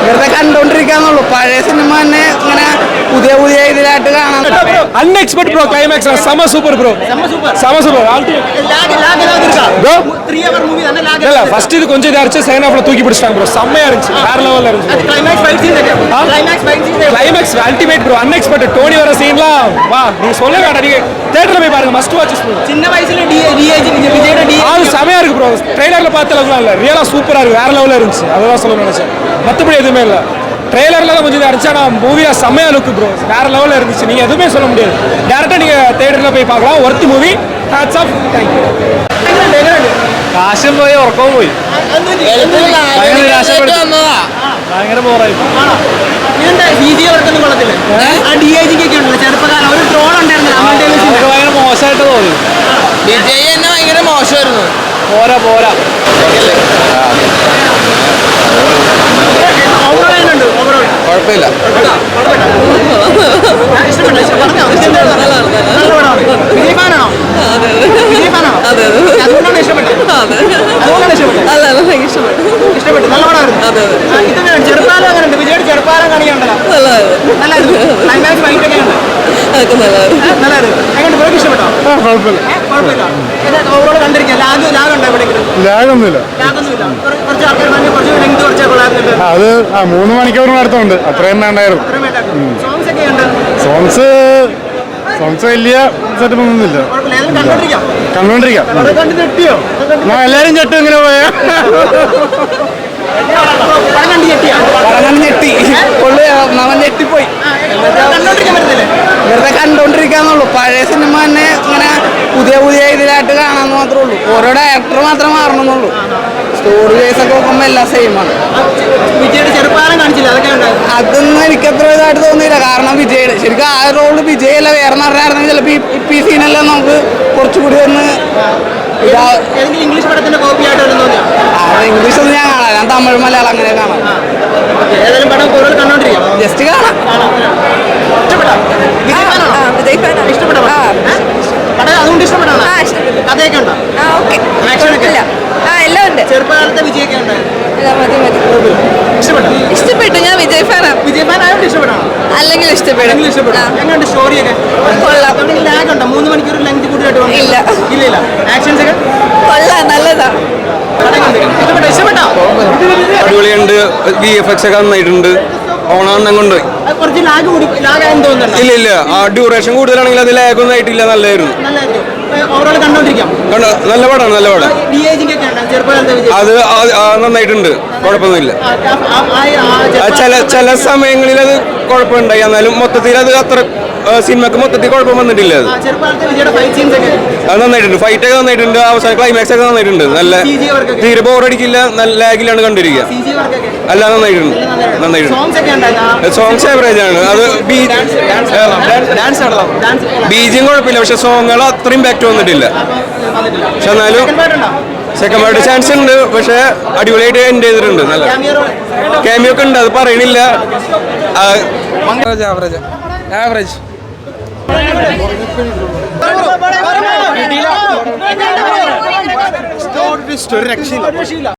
വെറുതെ കണ്ടോണ്ടിരിക്കാന്നുള്ളൂ. പഴയ സിനിമ തന്നെ ഇങ്ങനെ പുതിയ പുതിയ ഇതിലായിട്ട് കാണാൻ. Unexpected bro. ക്ലൈമാക്സ് സമ സൂപ്പർ ബ്രോ. സമ സൂപ്പർ. இல்ல ஃபர்ஸ்ட் இது கொஞ்சம் இதாச்சு, செகண்ட் ஹாஃப்ல தூக்கி பிடிச்சாங்க ப்ரோ. செம்மையா இருந்துச்சு, வேற லெவல்ல இருந்துச்சு. Climax ultimate bro. Unexpected Dhoni வர சீன்லாம் வா, நீ சொல்ல வேண்டாம். நீங்க தியேட்டர்ல போய் பாருங்க, மஸ்ட் வாட்ச் ப்ரோ. சின்ன வயசுல விஜயோட அது செமையா இருக்கு ப்ரோ. ட்ரெய்லர்ல பார்த்த அளவுக்கு இல்ல, ரியலா சூப்பரா இருக்கு, வேற லெவல்ல இருந்துச்சு. அதான் சொல்ல நினைச்சேன், மத்தபடி எதுவுமே இல்ல. ட்ரெய்லர்ல தான் கொஞ்சம் இருந்துச்சு, ஆனா மூவியா செமையா லுக் ப்ரோ, வேற லெவல்ல இருந்துச்சு. நீங்க எதுவுமே சொல்ல முடியாது. டேரக்டா நீங்க தியேட்டர்ல போய் பார்க்கலாம், worth movie. Hats off. Thank you. കാശും പോയി, ഉറക്കവും പോയി. ഭയങ്കര ബോറായി. ഭയങ്കര മോശമായിട്ട് തോന്നി. വിജയ് തന്നെ ഭയങ്കര മോശമായിരുന്നു. പോരാ പോരാ. കുഴപ്പമില്ല. ചെറുപ്പാലം കാണിക്കണ്ടല്ലോ. അത് 3 മണിക്കൂറിന് അടുത്തുണ്ട്, അത്രയും വേണ്ടായിരുന്നു. സോങ്സ് വലിയ സെറ്റപ്പ് ഒന്നുമില്ല. കണ്ടോണ്ടിരിക്കാം. എല്ലാരും ചട്ടു ഇങ്ങനെ പോയാ ഞെട്ടിപ്പോയി. വെറുതെ കണ്ടോണ്ടിരിക്കാന്നുള്ളൂ. പഴയ സിനിമ തന്നെ ഇങ്ങനെ പുതിയ പുതിയ ഇതിലായിട്ട് കാണാന്ന് മാത്രമേ ഉള്ളൂ. ഓരോ ഡയറക്ടർ മാത്രം മാറണമെന്നുള്ളൂ. സ്റ്റോറി വൈസ് ഒക്കെ നോക്കുമ്പോൾ എല്ലാം സെയിമാണ്. വിജയുടെ ചെറുപ്പാലം കാണിച്ചില്ല, അതൊന്നും എനിക്കത്ര ഇതായിട്ട് തോന്നിയില്ല. കാരണം വിജയുടെ ശരിക്കും ആ റോള് വിജയല്ല വേറെ നടനായിരുന്നെങ്കിൽ ചിലപ്പോൾ ഇപ്പം ഈ സീനെല്ലാം നമുക്ക് കുറച്ചുകൂടി ഒന്ന് ഇംഗ്ലീഷ് പടത്തിന്റെ കോപ്പി ആയിട്ട് ഇംഗ്ലീഷ് ഒന്നും ഞാൻ കാണാം, ഞാൻ തമിഴ് മലയാളം അങ്ങനെ കാണാം. ജസ്റ്റ് കാണാം. അതുകൊണ്ട് ഇഷ്ടപ്പെടാം. കഥയൊക്കെ ഉണ്ടോ? എല്ലാം ഉണ്ട്. ചെറുപ്പകാലത്തെ വിജയൊക്കെ ഉണ്ട്. ഇഷ്ടപ്പെട്ടു. ഞാൻ വിജയ് ഫാനാണ്. വിജയ് ഫാൻ ആയതുകൊണ്ട് ഇഷ്ടപ്പെടാം. അല്ലെങ്കിൽ ഇഷ്ടപ്പെടും. എങ്ങനെയുണ്ട് സ്റ്റോറിയൊക്കെ? കൊള്ളാം. 3 മണിക്കൂർ ലെങ്ത് കൂട്ടിയിട്ട് ഇല്ല. ആക്ഷൻസ് ഒക്കെ കൊള്ളാം, നല്ലതാ. അടിപൊളിയുണ്ട്. VFX ഒക്കെ നന്നായിട്ടുണ്ട്. ഓണം കൊണ്ടുപോയി. ഇല്ല, ആ ഡ്യൂറേഷൻ കൂടുതലാണെങ്കിൽ അത് ലാഗ് ഒന്നും ആയിട്ടില്ല. നല്ലതായിരുന്നു. നല്ല പടമാണ്. അത് നന്നായിട്ടുണ്ട്, കുഴപ്പമൊന്നുമില്ല. ചില സമയങ്ങളിൽ അത് കുഴപ്പമുണ്ടായി, എന്നാലും മൊത്തത്തിൽ അത് അത്ര സിനിമക്ക് മൊത്തത്തിൽ കുഴപ്പം വന്നിട്ടില്ല. അത് നന്നായിട്ടുണ്ട്. ഫൈറ്റ് ഒക്കെ നന്നായിട്ടുണ്ട്. അവസാന ക്ലൈമാക്സ് ഒക്കെ നന്നായിട്ടുണ്ട്. നല്ല തീരെ ബോറടിക്കില്ല, നല്ല ലാഗിലാണ് കണ്ടിരിക്കുക. അല്ല, നന്നായിട്ടുണ്ട്. സോങ്സ് ആവറേജ് ആണ്. അത് ബീജിയം കുഴപ്പമില്ല, പക്ഷെ സോങ്ങുകൾ അത്ര ഇമ്പാക്ട് വന്നിട്ടില്ല. പക്ഷെ എന്നാലും സെക്കൻഡ് പാർട്ട് ചാൻസ് ഉണ്ട്. പക്ഷെ അടിപൊളിയായിട്ട് എൻഡ് ചെയ്തിട്ടുണ്ട്. നല്ല ക്യാമിയോ ഒക്കെ ഉണ്ട്, അത് പറയണില്ല. ആവറേജ്. രക്ഷയില്ല.